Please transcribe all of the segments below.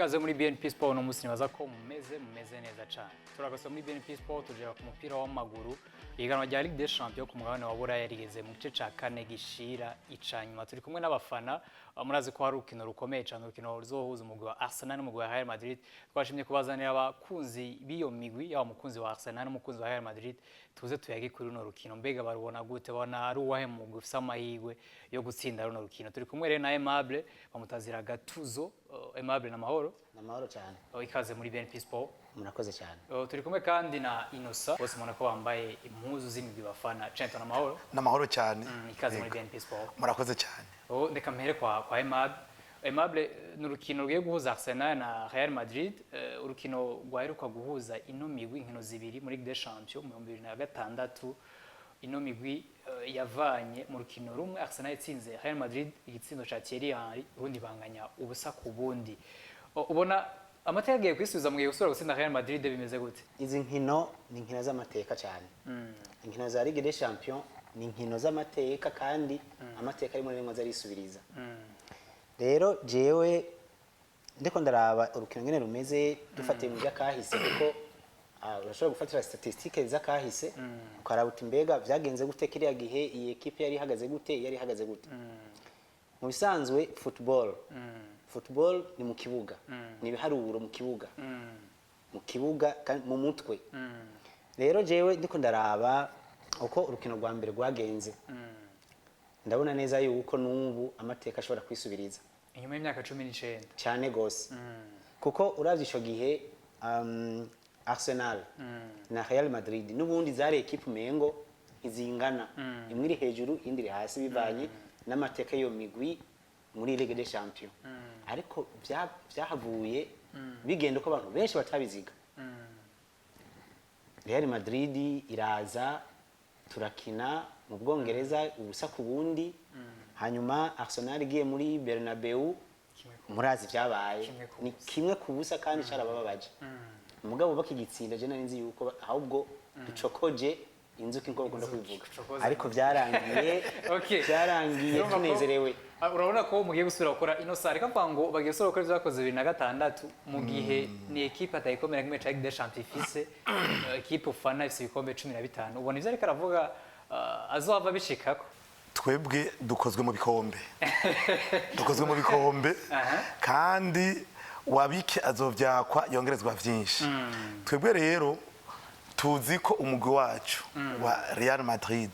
ikaze muri BNP Sport no musi nibaza ko mumeze neza cyane. Turagasa muri BNP Sport tujya ku mupira w'amaguru. Ihiganwa rya Ligue des Champions ku mugabane wa Buraya rigeze mu gice ca kane gishira icanyuma. Turi kumwe n'abafana murazi ko hari urukino rukomeye cyane, urukino ruzohuza umugwi wa Arsenal n'umugwi wa Real Madrid. Twashimye kubazanira abakunzi biyo migwi ya umukunzi wa Arsenal n'umukunzi wa Real Madrid tuze tuyage kuri runo rukino. Mbega barubona gute, bona ari uwahe mugwi ufise amahirwe yo gutsinda runo rukino? Turi kumwe rero na Aimable bamutazira gatuzo. Aimable na mahoro cyane. Ikaze muri BNP Sport. Murakoze cyane. Turi kumwe kandi na Inosa bose mubona ko bambaye impuzu z'imigwi bafana. Cento na mahoro cyane. Ikaze muri BNP Sport. Murakoze cyane. Ndeka mpere kwa Aimable. Aimable n'urukino rugiye guhuza Arsenal na Real Madrid, urukino rwaheruka guhuza ino migwi inkino zibiri muri Ligue des Champions mu 2006. Ino migwi yavanye mu rukino rumwe Arsenal itsinze Real Madrid igitsindo ca Thierry Henry, urundi banganya ubusa ku bundi. Ubona amateka agiye kwisubiza mu gihe gusubira gutsinda Real Madrid bimeze gute? Izi nkino ni nkino z'amateka cyane. Inkino za Ligue des Champions ni nkino z'amateka kandi amateka ari muri rimwe zarisubiriza. Rero jewe ndiko ndaraba urukino ngene rumeze dufatiye mu byakahise kuko urashobora gufatira statistiques z'akahise ukaraba uti mbega vyagenze gute kiriya gihe iyi equipe yari ihagaze gute. Mu bisanzwe football ni mu kibuga, ni biharuro mu kibuga kandi mu mutwe. Rero jewe ndiko ndaraba uko urukino rwa mbere rwagenze, ndabona neza yuko n'ubu amateka ashobora kwisubiriza inyuma y'imyaka 19 cyane gose. Kuko uravye ico gihe Arsenal na Real Madrid n'ubundi zari equipe mengo izingana, imwe iri hejuru indi iri hasi bivanye n'amateka yo migwi muri Ligue des Champions. Ariko byahavuye bigenda ko abantu benshi batabiziga. Real Madrid iraza turakina mu Bwongereza ubusa ku bundi, hanyuma Arsenal igiye muri Bernabeu murazi byabaye ni kimwe ku busa kandi cyarabababaje. Umugabo bakigitsinda je nari nzi yuko ahubwo ducokoje inzuki nko bakunda kubivuga, ariko byarangiye byarangiye tunezerewe. Urabona ko mugiye gusubira gukora ino sare kavuga ngo bagiye gusubira gukora ibyakoze 2006 mu gihe ni equipe atayikomera kimwe ca Ligue des Champions ifise equipe ufana ifise ibikombe 15. Ubona ivyo ariko aravuga azohava bishikako? Twebwe dukozwe mu bikombe kandi wabike azovyakwa yongerezwa vyinshi. Twebwe rero tuzi ko umugwi wacu wa Real Madrid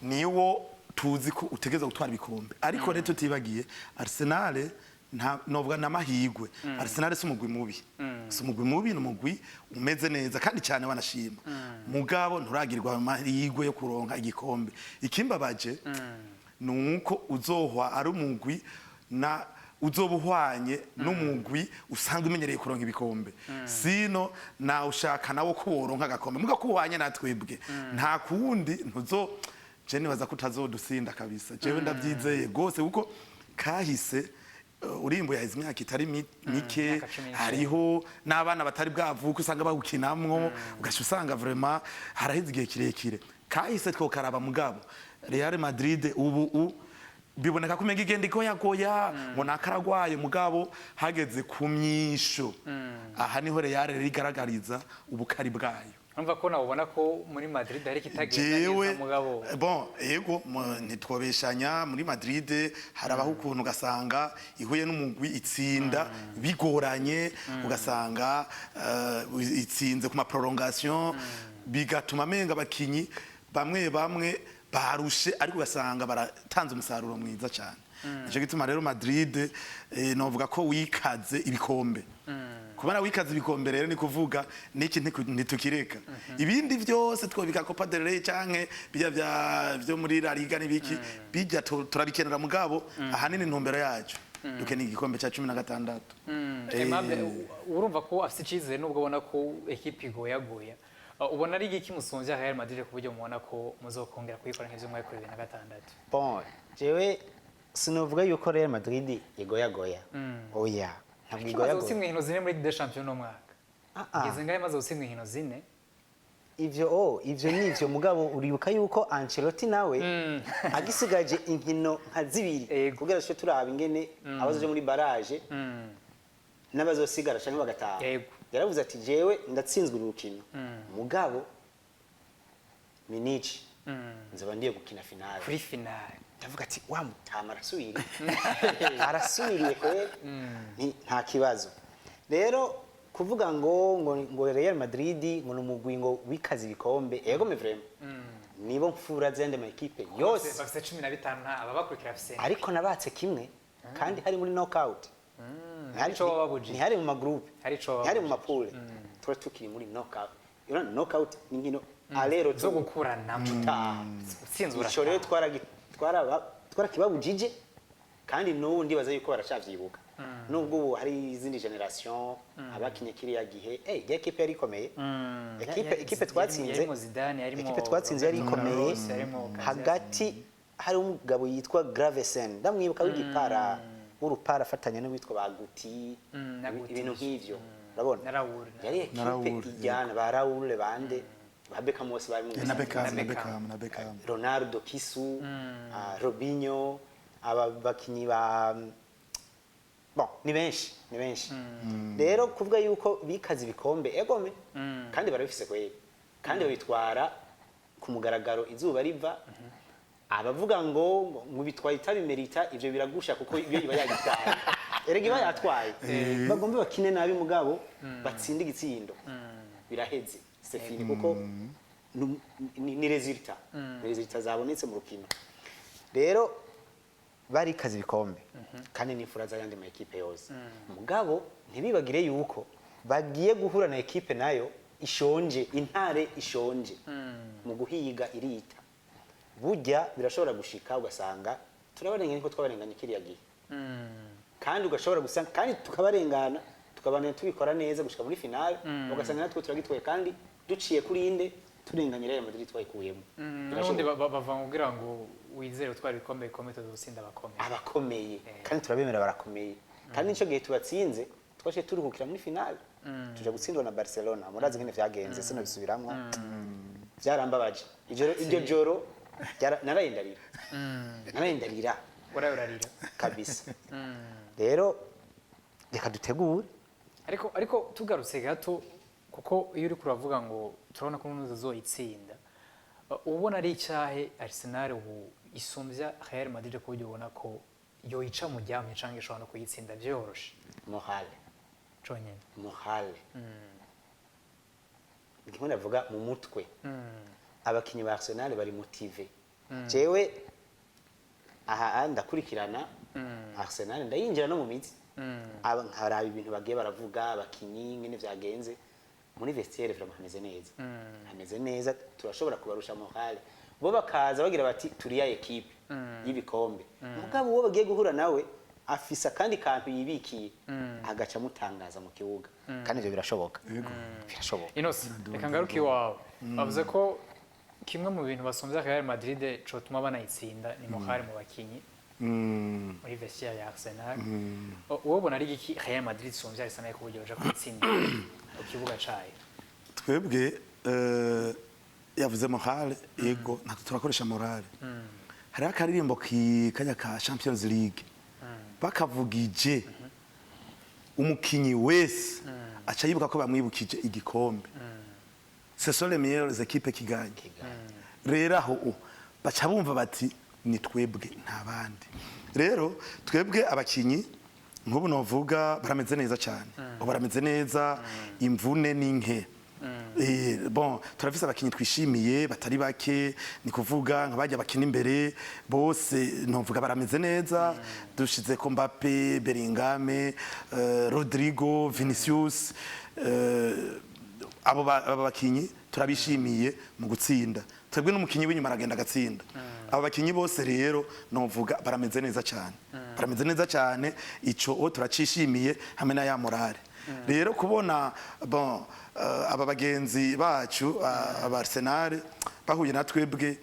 niwo tuzi ko utegeza gutwara ibikombe, ariko rero tutibagiye Arsenal novuga namahigwe. Arsenal si umugwi mubi, n'umugwi umeze neza kandi cyane wanashima. Mugabo nturagirirwa amahigwe yo kuronka igikombe. Ikimbabaje nuko uzohwa ari umugwi na uzobuhwanye n'umugwi usanga umenyereye kuronka ibikombe. Sino na ushaka nawo kuworonka agakombe muga kuwanye natwebwe nta kundi ntuzo je nibaza ko utazodusinda kabisa. Jewe ndavyizeye gose kuko kahise urimbo yahize imyaka itari mike, hariho n'abana batari bwavuka usanga bawukinamwo ugasha usanga vraiment harahize igihe kirekire. Kahise two karaba mugabo Real Madrid ubu biboneka ko menga igenda ikoyagoya ngo nakaragwaye mugabo hageze ku myisho. Aha niho Real rigaragariza ubukari bwayo. Umva ko nabona ko muri Madrid hari kitagenda neza mugabo. Bon, yego nitwobeshanya muri Madrid harabaho ukuntu gasanga ihuye n'umugwi itsinda bigoranye, ugasanga itsinze ku ma prolongation bigatuma menga bakinyi bamwe barushe, ariko ugasanga baratanze umusaruro mwiza cyane. Ico gituma rero Madrid novuga ko wikaze ibikombe. Kubana wikaze ibikombe rero ni kuvuga niki ntitukireka. Ibindi byose twobika Copa del Rey canke byo muri La Liga nibiki bijya turabikenera mugabo ahanini ntumbero yacu dukene igikombe ca 16. Aimable urumva ko afite icizere nubwo ubona ko equipe igoyagoya. Ubona ari iki musonze Real Madrid ku buryo mubona ko muzokongera kuyikora nk'ivyo mwari kuri 2006? Bon, jewe sinovuga yuko Real Madrid igoyagoya. Oya, ntabwo igoyagoya. Azotsinda inkino zine muri Ligue des Champions no mwaka. Igeze ngahe maze gutsinda inkino zine? Ivyo nivyo mugabo uribuka yuko Ancelotti nawe agisigaje inkino nka zibiri kugira cyo turaba ingene abazoje muri barrage n'abazosigara canke bagataha Yego. yaravuze ati jewe ndatsinzwe urukino mugabo minici nzaba ndiye gukina finale kuri finale ndavuga ati wa mutama arasubiriye kweli nta kibazo rero kuvuga ngo Real Madrid ngo numugwi ngo wikaze ibikombe yego me vraiment nibo mfura zende ma equipe yose bafite 15 nta ababakurikira afise ariko nabatse kimwe kandi hari muri knockout ntihari mu magroupe ntihari mu mapule tuba tukiri muri knockout knockout ni nkino alero zo gukurana utsinzura ico rero twarakibabujije kandi n'ubu ndibaza yuko baracavyibuka nubwo ubu hari izindi generation abakinye kiriya gihe ya equipe yari ikomeye equipe twatsinze yari ikomeye hagati hari umugabo yitwa Gravesen ndamwibuka w'igipara w'urupara afatanya n'uwitwa ba Guti ibintu nk'ivyo urabona yari equipe ijyana ba Raoul bande ba Beckham bose bari mu na Beckham Ronaldo Kisu Robinho abakinyi ba ni benshi rero kuvuga yuko bikaze ibikombe egome kandi barabifise kweli kandi babitwara ku mugaragaro izuba riva abavuga ngo bitwaye itabimerita ivyo biragusha kuko iyo iba yagitwaye erega iba yatwaye bagombe bakine nabi mugabo batsinde igitsindo biraheze c'est fini kuko ni resultat zabonetse mu rukino rero barikaze ibikombe kandi n'imfura z'ayandi ma equipe yose mugabo ntibibagire yuko bagiye guhura na equipe nayo ishonje intare ishonje mu guhiga irita burya birashobora gushika ugasanga turabarenganya niko twabarenganya kiriya gihe kandi ugashobora gusanga kandi tukabarengana tukabana tubikora neza gushika muri finale ugasanga natwe turagitwaye kandi duciye kuri inde turenganya Real Madrid twayikuyemo n'ubundi bava kugira ngo wizere utwara ibikombe bikomeye tuzotsinda abakomeye kandi turabemera barakomeye kandi nico gihe tubatsinze twashe turukukira muri finale tuja gutsindwa na Barcelona murazi ngene vyagenze sino bisubiramwo byarambabaje iryo joro narayendarira urarira kabisa rero reka dutegure ariko tugarutse gato kuko iyo uri kuravuga ngo turabona ko nuzo zoyitsinda ubona ari icyahe Arsenal ubu isumbya Real Madrid ko ubona ko yoyica mu ryamye canke ishobora no kuyitsinda byoroshe morale conyene morale ndimo ndavuga mu mutwe abakinyi ba Arsenal bari motive jewe aha ndakurikirana Arsenal ndayinjira no mu mitsi nkaraba ibintu bagiye baravuga abakinyi ngene vyagenze muri vestiaire vraiment hameze neza turashobora kubarusha morale bo bakaza bagira bati turi ya equipe y'ibikombe mugabo uwo bagiye guhura nawe afisa kandi kantu yibikiye agaca mutangaza mu kibuga kandi ivyo birashoboka Inose reka ngaruke iwawe bavuze ko kimwe mu bintu basomvya Real Madrid cotuma banayitsinda ni morale mu bakinyi muri vestiaire ya Arsenal wowe bona ari iki Real Madrid somvya Arsenal ko buryo baje kwitsinda ukibuga cayo twebwe yavuze morale yego natwe turakoresha morale hari akaririmbo kajya ka Champions League bakavugije umukinyi wese aca yibuka ko bamwibukije igikombe ce sont les meilleures équipes qui gagnent rero aho baca bumva bati ni twebwe nta bandi rero twebwe abakinyi nk'ubu novuga barameze neza cyane barameze neza imvune n'inke bon turafise abakinyi twishimiye batari bake ni kuvuga nk'abajya bakina imbere bose novuga barameze neza dushize ko Mbappe Bellingham Rodrigo Vinicius abo bakinyi turabishimiye mu gutsinda twebwe n'umukinyi w'inyuma aragenda agatsinda abo bakinyi bose rero novuga barameze neza cyane ico turacishimiye hamwe na ya morale rero kubona bon aba bagenzi bacu aba Arsenal bahuye na twebwe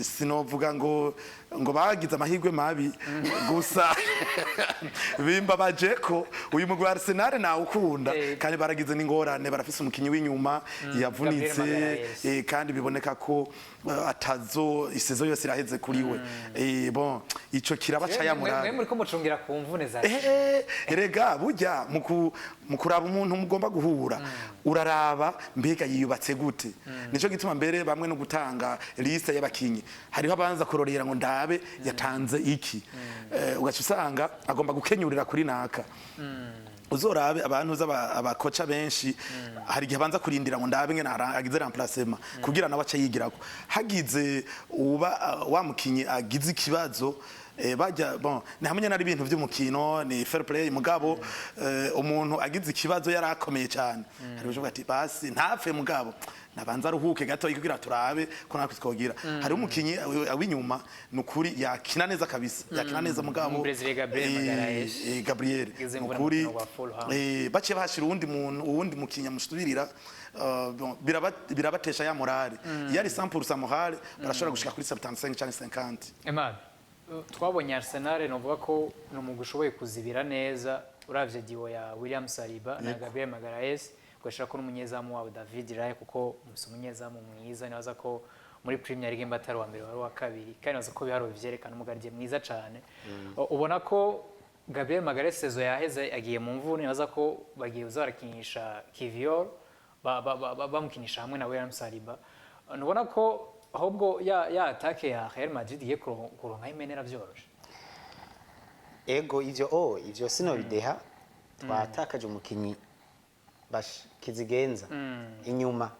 sinovuga ngo bagize amahirwe mabi gusa bimbabaje ko uyu mugwi wa Arsenal nawukunda kandi baragize n'ingorane barafise umukinyi w'inyuma yavunitse kandi biboneka ko atazo isezo yose iraheze kuri we bon ico kirabaca yamurara muri ko mucungira ku mvune za erega burya mu kuraba umuntu mugomba guhura uraraba mbega yiyubatse gute nico gituma mbere bamwe no gutanga liste y'abakinyi hariho abanza kurorera ngo ndabe yatanze iki ugaca usanga agomba gukenyurira kuri naka uzorabe abantu abakoca benshi hari gihe banza kurindira ngo ndabe ngene agize remplacement kugira nawe aca yigirako hagize uba wamukinyi agize ikibazo bajya bon namenye nari ibintu by'umukino ni fair play mugabo umuntu agize ikibazo yarakomeye cyane hari uvuga ati basi ntapfe mugabo nabanza ruhuke gato kugira turabe ko nakwe twogira hari umukinyi awinyuma nukuri yakina neza kabisa yakina neza mugabo Gabriel nukuri bace bashira uwundi mukinya musubirira birabatesha ya morale yari 100% morale barashobora gushika kuri 75 cyangwa 50 Emad twabonye Arsenal novuga ko no mu gushoboye kuzibira neza uravye diwo ya William Saliba na Gabriel Magalhaes kwashaka ko n'umunyezamu wa David Raya kuko umunyezamu mwiza naza ko muri Premier League mbatari wa mbere wari wa kabiri kandi naza ko biharo bivyerekana umugardiye mwiza cyane ubona ko Gabriel Magalhaes sezo yaheze agiye mu mvune naza ko bagiye uzarakinisha Kivior bamukinisha hamwe na William Saliba nubona ko ahubwo ya attaque ya Real Madrid igiye kuronka imenera vyoroshe ego ivyo sino bideha twatakaje umukinyi kizigenza inyuma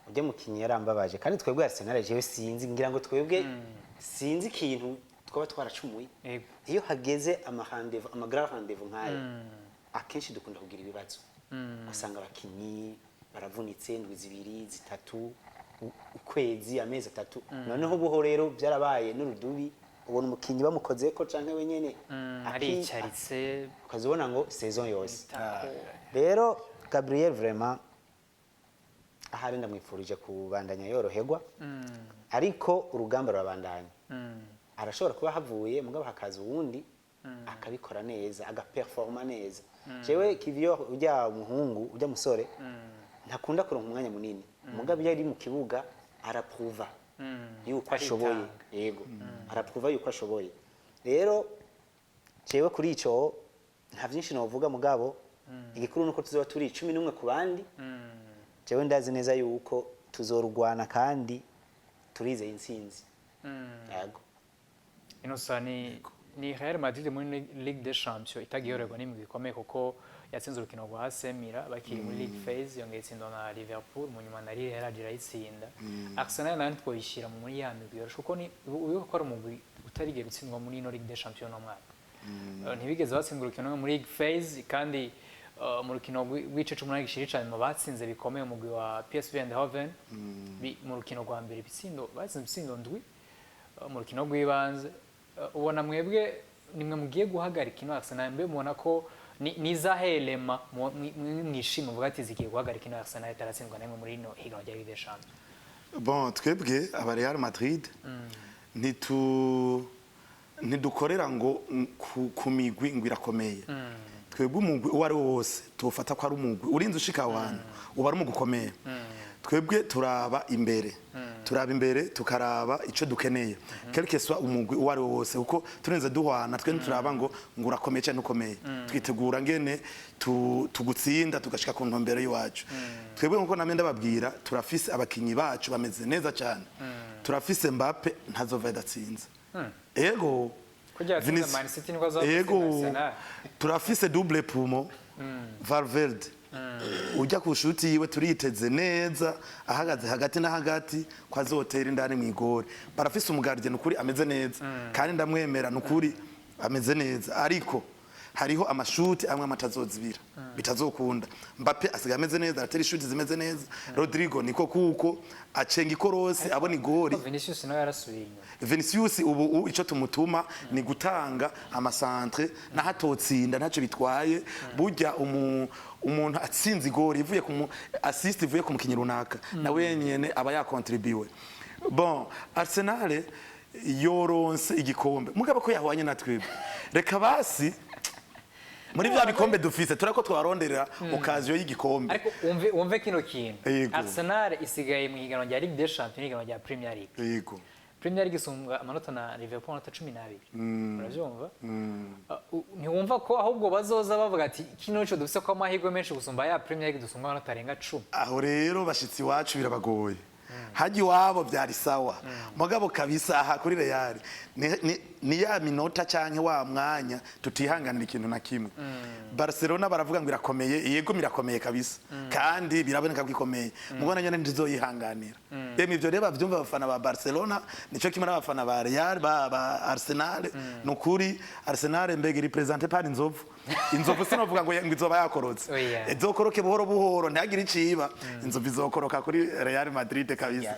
ujye mukinyi yarambabaje kandi twebwe Arsenal jewe sinzi ngira ngo twebwe sinzi ikintu twaba twaracumuye iyo hageze amagrave rendez-vous nkayo akenshi dukunda kugira ibibazo usanga abakinyi baravunitse ndwi zibiri zitatu ukwezi amezi 3 noneho buho rero byarabaye n'urudubi ubona umukinyi bamukoze ko canke wenyene aricaritse ukazibona ngo saison yose rero Gabriel vraiment ahari ndamwifurije kubandanya yoroherwa ariko urugamba rurabandanya arashobora kuba havuye mugabo hakaza uwundi akabikora neza agaperforma neza jewe Kivior ujya umuhungu ujya musore ntakunda kuronka umwanya munini mugabo yari mu kibuga arapruva yuko ashoboye yego arapruva yuko ashoboye rero jewe kuri ico nta byinshi novuga mugabo igikuru nuko tuzoba turi 11 ku bandi jewe ndazi neza yuko tuzorugwana kandi turize intsinzi yego ni Real Madrid muri Ligue des Champions itagiyorerwa n'imigwi ikomeye kuko yatsinze urukino rwa AC Milan bakiri muri League phase yongeye itsinda na Liverpool mu nyuma na Lille yaragira itsinda Arsenal nayo twoyishira muri ya migwi yoroshe kuko ni uyo ko ari umugwi utarigera utsindwa muri no Ligue des Champions no mwaka ntibigeze batsinda urukino muri League phase kandi mu rukino rw'ice 18 gishira cyane mu batsinze bikomeye umugwi wa PSV Eindhoven mu rukino rwa mbere bitsindo batsinze ibitsindo ndwi mu rukino rw'ibanze ubona mwebwe nimwe mugiye guhagarika ino Arsenal mbe mubona ko nizahelema mwishima vuga ati zigiye guhagarika ino Arsenal itaratsindwa namwe muri ino higanwa rya Ligue des Champions bon twebwe aba Real Madrid ntidukorera ngo ku migwi ngo irakomeye twebwe umugwi uwo ari wose tufata ko ari umugwi urinze ushika abantu uba ari umugwi ukomeye twebwe turaba imbere tukaraba ico dukeneye quelque soit umugwi uwo ari wose uko turenze duhwana twe turaba ngo urakomeye cyane ukomeye twitegura ngene tugutsinda tugashika ku ntombero yiwacu twebwe nkuko namwe ndababwira turafise abakinyi bacu bameze neza cyane turafise Mbappe ntazova idatsinze ego turafise double pumo Valverde ujya ku shuti yiwe turiteze neza ahagaze hagati na hagati kwa zotera indani mu igore barafise umugardiye nukuri ameze neza kandi ndamwemera nukuri ameze neza ariko hariho amashuti amwe amatazozibira bitazokunda Mbappe asigaye ameze neza aratera ishuti zimeze neza Rodrigo niko kuko acenga ikorosi abona igori Vinicius nawe yarasubiye inyuma Vinicius ubu ico tumutuma ni gutanga amasantre na hatotsinda ntaco bitwaye burya umuntu atsinze igori ivuye ku assist ivuye ku mukinyi runaka na wenyene aba yakontribuwe bon Arsenal yoronse igikombe mugabo ko yahwanye na twebwe reka basi muri bya bikombe dufise turako twaronderera okaziyo y'igikombe ariko wumve kino kintu Yego. Arsenal isigaye mu higanwa rya Ligue des Champions n'ihiganwa rya Premier League yego Premier League isumba amanota na Liverpool amanota 12 uravyumva ntiwumva ko ahubwo bazoza bavuga ati kino cyo dufise ko amahirwe menshi gusumba ya Premier League dusumba amanota arenga 10 aho rero bashitsi wacu birabagoye haji wabo byari sawa mugabo kabisa aha kuri Real ni ya minota canke wa mwanya tutihanganira ikintu na kimwe Barcelona baravuga ngo irakomeye yego mirakomeye kabisa kandi biraboneka ko ikomeye mubona nyene ndizoyihanganira bemwe ivyo reba byumva abafana ba Barcelona nico kimwe n'abafana ba Real ba Arsenal nukuri Arsenal mbege represente par inzovu sinovuga ngo izoba yakorotse izokoroke buhoro buhoro ntagire iciba inzovu izokoroka kuri Real Madrid kabisa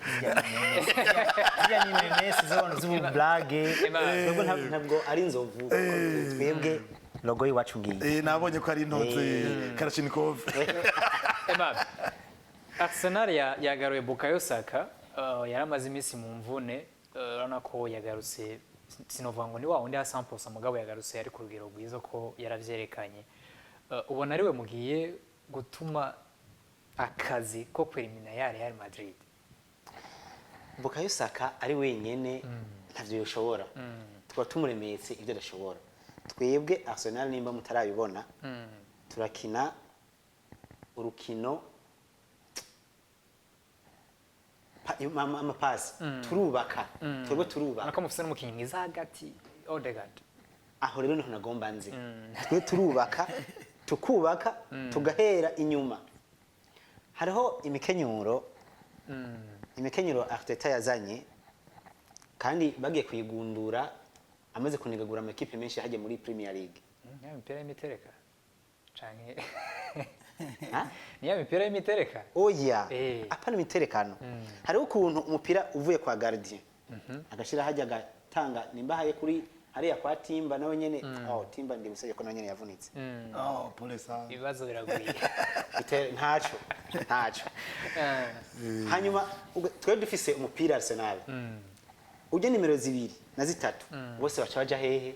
ya ni Messi zone zubu blague ntabwo ari inzovu twebwe logo yiwacu ngiye nabonye ko ari intoze Karashinikov Arsenal yagaruye Bukayo Saka yaramaze iminsi mu mvune urabona ko yagarutse sinovuga ngo ni wa undi ya 100% mugabo yagarutse ari ku rugero rwiza ko yaravyerekanye ubona ariwe mugiye gutuma akazi ko kwerimina ya Real Madrid Bukayo Saka ari wenyene ntavyo yoshobora tukaba tumuremetse ibyo adashobora twebwe Arsenal nimba mutarabibona turakina urukino amapasi turubaka twebwe turubaka nako mufise n'umukinyi mwiza hagati Odegaard aho rero niho nagomba nzi twe turubaka tukubaka tugahera inyuma hariho imikenyuro Arteta yazanye kandi bagiye kuyigundura amaze kunigagura amakipe menshi haje muri Premier League imipira y'imitereka canke niya mipira y'imitereka oya apana imiterekano hariho ukuntu umupira uvuye kwa gardien agashira hajya gatanga nimba haye kuri hariya kwa Timba nawe nyene Timba ndibuseye ko nawe nyene yavunitse polisa ibibazo biraguye ntaco hanyuma twe dufise umupira Arsenal uje nimero 2 na 3 bose baca baja hehe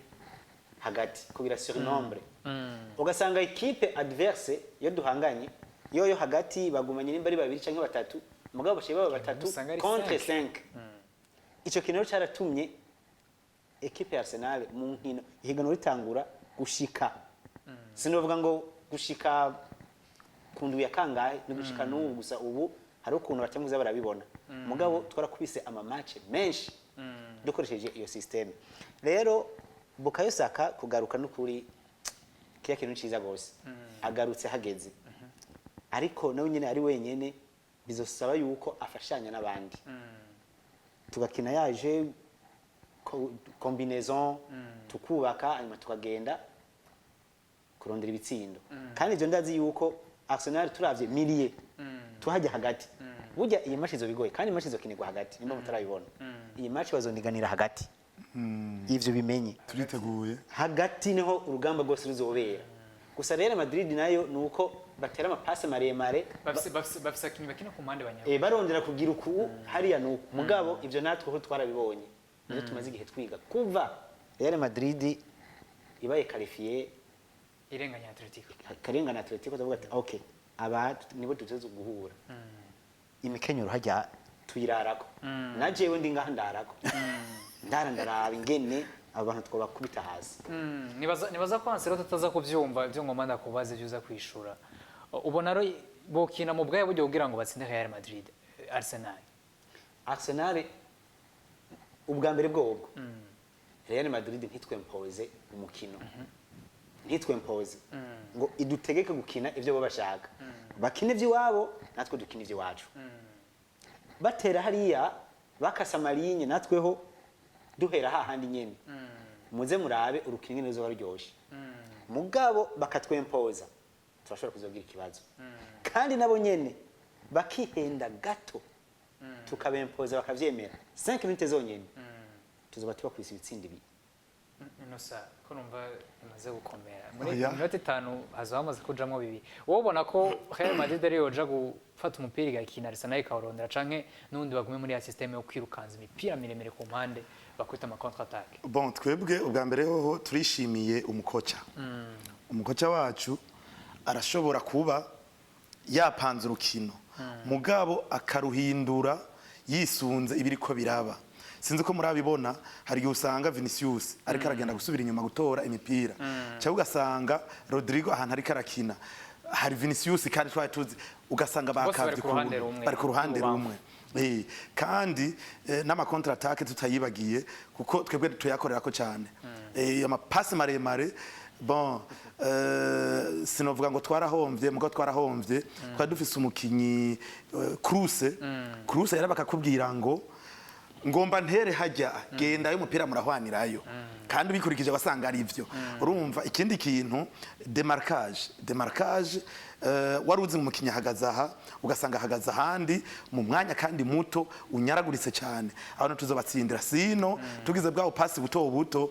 hagati kugira surnombre ugasanga equipe adverse yo duhanganye yoyo hagati bagumanye nimba ari 2 canke 3 mugabo bashe baba 3 contre 5 ico kinero cyaratumye equipe ya Arsenal mu nkino ihiganwa ritangura gushika sinovuga ngo gushika kundu ya kangahe ni gushika n'ubu gusa ubu hari ukuntu batemuza barabibona mugabo twarakubise ama match menshi dukoresheje iyo system rero Bukayo Saka kugaruka n'ukuri kiya kintu ciza gose agarutse hageze ariko nawe nyene ari wenyene bizosaba yuko afashanya n'abandi tugakina yaje combinaison tukubaka hanyuma tukagenda kurondera ibitsindo kandi ivyo ndazi yuko Arsenal turavye milier tuhajya hagati burya iyi match izobigoye kandi match izokinirwa hagati nimba mutarabibona iyi match bazoniganira hagati ivyo bimenye turiteguye hagati niho urugamba rwose ruzobera gusa Real Madrid nayo nuko batera amapase maremare bafise akinyi bakina ku mpande banyabo barondera kugira uku hariya nuko mugabo ivyo natwe ho twarabibonye nizo tumaze igihe twiga kuva Real Madrid ibaye qualifié irenganya Atletico karengana Atletico tuvuga ati okay aba nibo tuzoze guhura imikenyero hajya tuyirarako najewe ndi ngaha ndarako ndaraba ingene abantu twabakubita hasi nibaza ko Ancelotti ataza kuvyumva ivyo ngoma ndakubaza ivyo uza kwishura ubona ro bokina mu bwaye buryo kugira ngo batsinde Real Madrid Arsenal ubwa mbere bwobwo Real Madrid ntitwempoze umukino ntitwempoze ngo idutegeke gukina ivyo bo bashaka bakine ivy'iwabo natwe dukina ivy'iwacu batera hariya bakasa marinye natweho duhera hahandi nyene muze murabe urukino neza baryoshe mugabo bakatwempoza turashobora kuzogira ikibazo kandi nabo nyene bakihenda gato tukabempoza bakavyemera 5 minutes zonyene tuzoba tubakwisa ibitsindi bi Inosa ko numva imaze gukomera muri minota 5 hazamaze kujamwo bibiri wowe ubona ko Real Madrid ari yoja gufata umupira igakina Arsenal ikawurondera canke nundi bagume muri ya system yo kwirukanza imipira miremire ku mpande bakwita ama contre attaque bon twebwe ubwa mbere hoho turishimiye umukoca umukoca wacu arashobora kuba yapanze urukino mugabo akaruhindura yisunze ibiriko biraba sinzi ko murabibona hari gihe usanga Vinicius ariko aragenda gusubira inyuma gutora imipira cyangwa ugasanga Rodrigo ahantu ariko arakina hari Vinicius kandi twari tuzi ugasanga bakavye bari ku ruhande rumwe kandi n'ama contre attaque tutayibagiye kuko twebwe tuyakorera ko cyane ama passe maremare bon sinovuga ngo twarahombye mugo twarahombye twari dufise umukinyi Cruz yari bakakubwira ngo ngomba ntere hajya genda y'umupira murahwanirayo kandi bikurikije basanga ari ivyo urumva ikindi kintu demarquage waruzi umukinya hagazaha ugasanga hagaza handi mu mwanya kandi muto unyaraguritse cyane abantu tuzobatsindira sino tugize bwaho pasi buto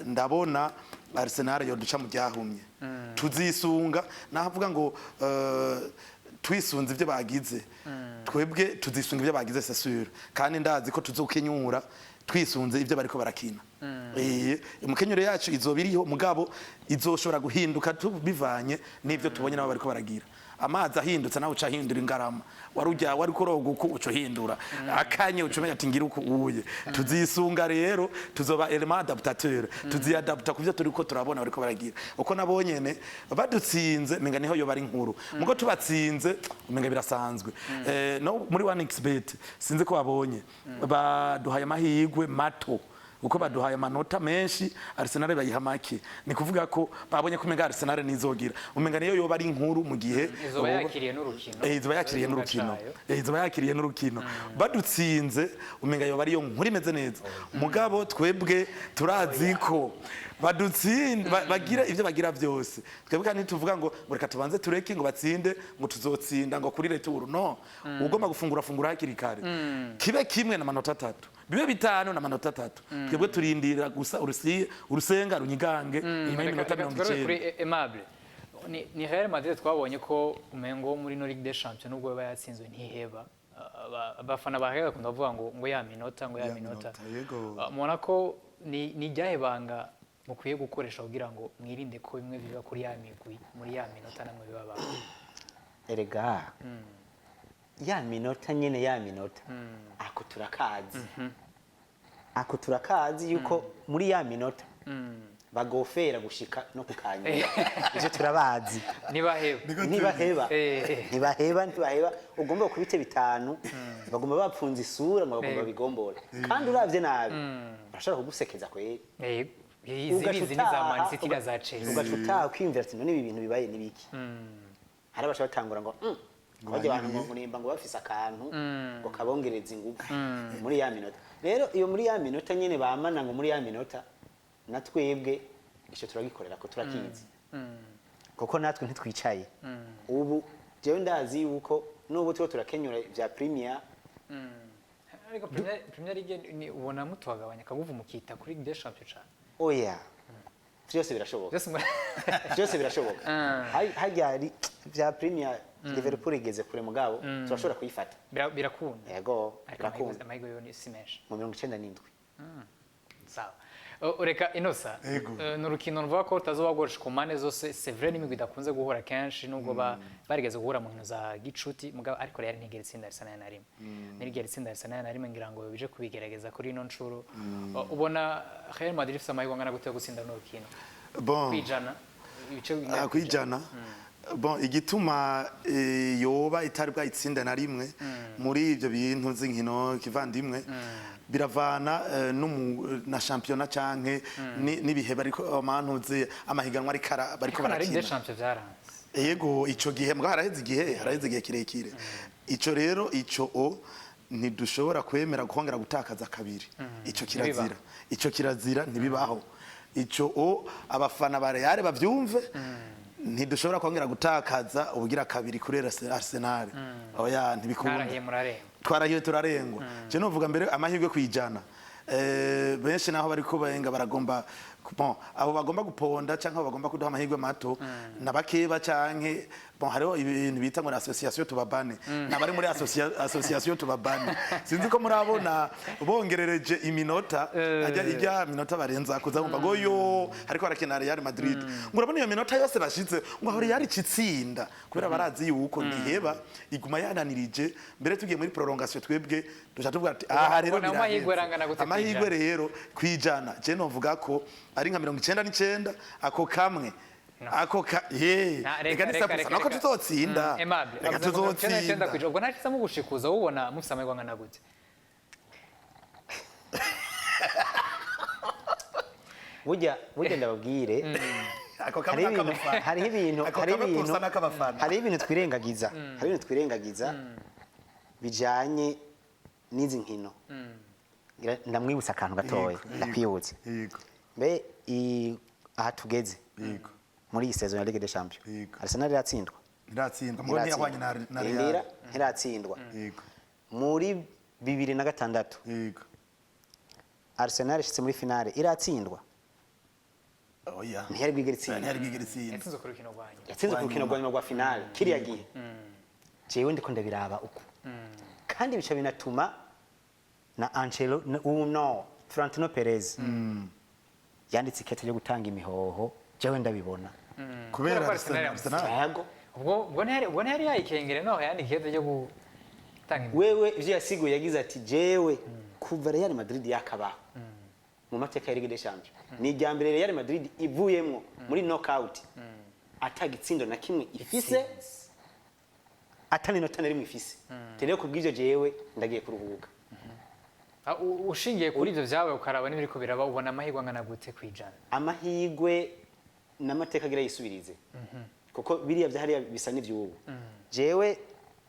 ndabona Arsenal yo duca mu ryahumye tuzisunga navuga ngo twisunze ivyo bagize twebwe tuzisunga ivyo bagize c'est sûr kandi ndazi ko tuzokenyura twisunze ivyo bariko barakina umukenyero yacu izobiriho mugabo izoshobora guhinduka tubivanye n'ivyo tubonye nabo bariko baragira amazi ahindutse nawe uca hindura ingarama warujya wari kuroga uko uco hindura akanye ucumenya ati ngira uko uye tuzisunga rero tuzoba element adaptateur tuziadapta kuvyo turiko turabona bariko baragira uko nabonyene badutsinze menga niho yo bari nkuru mugo tubatsinze menga birasanzwe no muri 1xbet sinzi ko babonye baduhaye amahigwe mato uko baduhaye amanota menshi Arsenal bayihamake ni kuvuga ko babonye ko menga Arsenal nizogira umenga niyo yo bari inkuru mu gihe izoba yakiriye n'urukino izoba yakiriye n'urukino badutsinze umenga yo bari yo nkuru imeze neza mugabo twebwe turazi ko badutsinda bagira ivyo bagira byose twebwe kandi tuvuga ngo reka tubanze tureke ngo batsinde ngo tuzotsinda ngo kuri retour no ugomba gufungura hakiri kare kibe kimwe na manota 3 bibe bitanu na manota 3 twebwe turindira gusa urusenga runyigange inyuma y'iminota 90 kuri Aimable ni Real Madrid twabonye ko umengo muri no Ligue des Champions nubwo baba yatsinzwe ntiheba abafana ba Real bakunda kuvuga ngo ya minota mubona ko ni ryahebanga mukwiye gukoresha kugira ngo mwirinde ko bimwe biba kuri ya migwi muri ya minota namwe bibaba erega ya minota nyene ya minota ako turakazi yuko muri ya minota bagofera gushika no kukanya ivyo turabazi ntibaheba ugomba kubite bitanu bagomba bapfunza isura ngo bagomba bigombora kandi uravye nabi bashaka kugusekeza kweri izi n'izamani zitira za Chelsea ugacuta kwimvira ati none ibi bintu bibaye nibiki hari abashaka batangura ngo bajya abantu ngo murimba ngo bafise akantu ngo kabongereza ingufu muri ya minota rero iyo muri ya minota nyene bamana ngo muri ya minota natwebwe ico turagikorera ko turakizi kuko natwe ntitwicaye ubu jewe ndazi yuko nubu turakenyura vya Premier ariko Premier League ni ubona mutwagabanya kaguvu mukita kuri Ligue des Champions cyane oya byose birashoboka hajya vya Premier Liverpool igeze kure mugabo turashobora kuyifata birakunda yego birakunda amahigo yo ni simesh mu 97 sawa ureka Inosa n'urukino ruvuga ko rutazobagoresha ku mpande zose c'est vrai n'imigwi idakunze guhura kenshi nubwo barigeze guhura mu nkino za gicuti mugabo ariko Real ntigera itsinda Arsenal na rimwe nirigera itsinda Arsenal na rimwe ngira ngo bije kubigerageza kuri ino ncuro ubona Real Madrid ifite amahigo angana gute yo gutsinda n'urukino kwijana kwijana bon igituma yoba itari bwa itsinda na rimwe muri ibyo bintu z'inkino kivandimwe biravana na championnat canke nibihe bariko amantuze amahiganwa bariko barakina yego ico gihe mbwa haraheze igihe kirekire ico rero ntidushobora kwemera kongera gutakaza kabiri ico kirazira ntibibaho ico abafana ba Real bavyumve ntidushobora kongera gutakaza ubugira kabiri kuri Arsenal oya ntibikunda twarahiye turarengwa je novuga mbere amahirwe kwijana benshi naho bariko benga baragomba bon abo bagomba guponda canke abo bagomba kuduha amahirwe mato nabakeba canke bon hariho ibintu bita muri association tubabane nabari muri association tubabane sinzi ko murabona bongerereje iminota ajya ijya minota barenza kuza kumva ngo yo ariko barakina Real Madrid ngurabona iyo minota yose bashize ngo aho Real citsinda kubera barazi yuko ndiheba iguma yananirije mbere tugiye muri prolongation twebwe duca tuvuga ati aha rero amahirwe rero kwijana je novuga ko ari nka 99 ako kamwe ako reka nisapusa nako tuzotsinda reka tuzotsinda ubwo ntakiza mu gushikuza ubona mufise amahirwe angana gute burya ndababwire hariho ibintu twirengagiza bijanye n'izi nkino ndamwibutsa akantu gatoya ndakwibutse mbe aha tugeze muri iyi saison ya Ligue des Champions Arsenal iratsindwa muri yahwanye na Real iratsindwa muri 2006 Arsenal ishitse muri finale iratsindwa oya ntiyari bwigeritsinda yatsinze ku rukino rwanyu yatsinze ku rukino rwa finale kiriya gihe jewe ndiko ndabiraba uko kandi bica binatuma na Angelo Florentino Perez yanditse ikete ryo gutanga imihoho jewe ndabibona kubera Arsenal ubwo ntiyari yayikengere no yandika ikete ryo gutanga wewe ivyo yasiguye yagize ati jewe kuva Real Madrid yakaba mu mateka ya Ligue des Champions ni irya mbere Real Madrid ivuyemwo muri knockout atagitsindo na kimwe ifise atani nota nari mwifise rero kubw'ivyo jewe ndagiye kuruhuka ushingiye kuri ivyo vyawe ukaraba n'ibiriko biraba ubona amahirwe angana gute kwijana amahirwe n'amateka agira yisubirize kuko biriya vyahariya bisa n'ivyubu jewe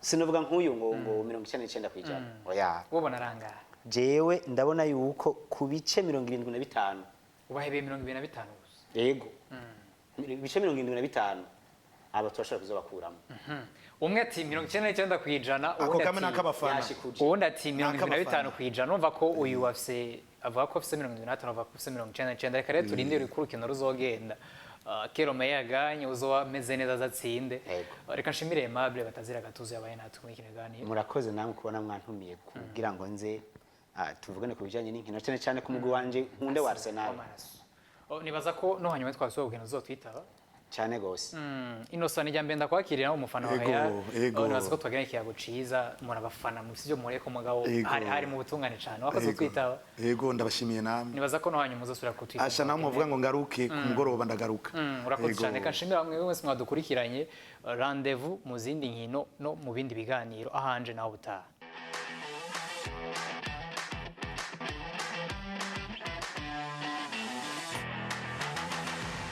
sinovuga nk'uyu ngo 99 kwijana oya ubona arangara jewe ndabona yuko ku bice 75 ubahebeye 25 gusa yego bice 75 abo turashobora kuzobakuramo umwe ati 99 kwijana ubundi ati 25 kwijana umva ko uyu wafise avuga ko afise 25 avuga ko afise 99 reka rero turinde uri kurukino ruzogenda Kerome yaganye uzoba meze neza azatsinde reka nshimire Aimable batazira gatuzo yabaye natwe muri kineganiro murakoze namwe kubona mwantumiye kugira ngo nze tuvugane ku bijanye n'inkino cyane ku mugwi wanje nkunde wa Arsenal nibaza ko no hanyuma twasubiye kugenda uzotwitaba cyane gose Innocent ijya mbenda kwakirira no umufana wa Real nibaza ko twagenda ikiyago ciza murabafana mu sivyo mureko mugabo hari mu butungane cyane wakoze twitaba yego ndabashimiye namwe nibaza ko no hanyuma uzosubira kutwitaba asha namwe uvuga ngo ngaruke ku mugoroba ndagaruka urakoze cyane kanshimira bamwe wese mwadukurikiranye rendez-vous mu zindi nkino no mu bindi biganiro ahanje naho butaha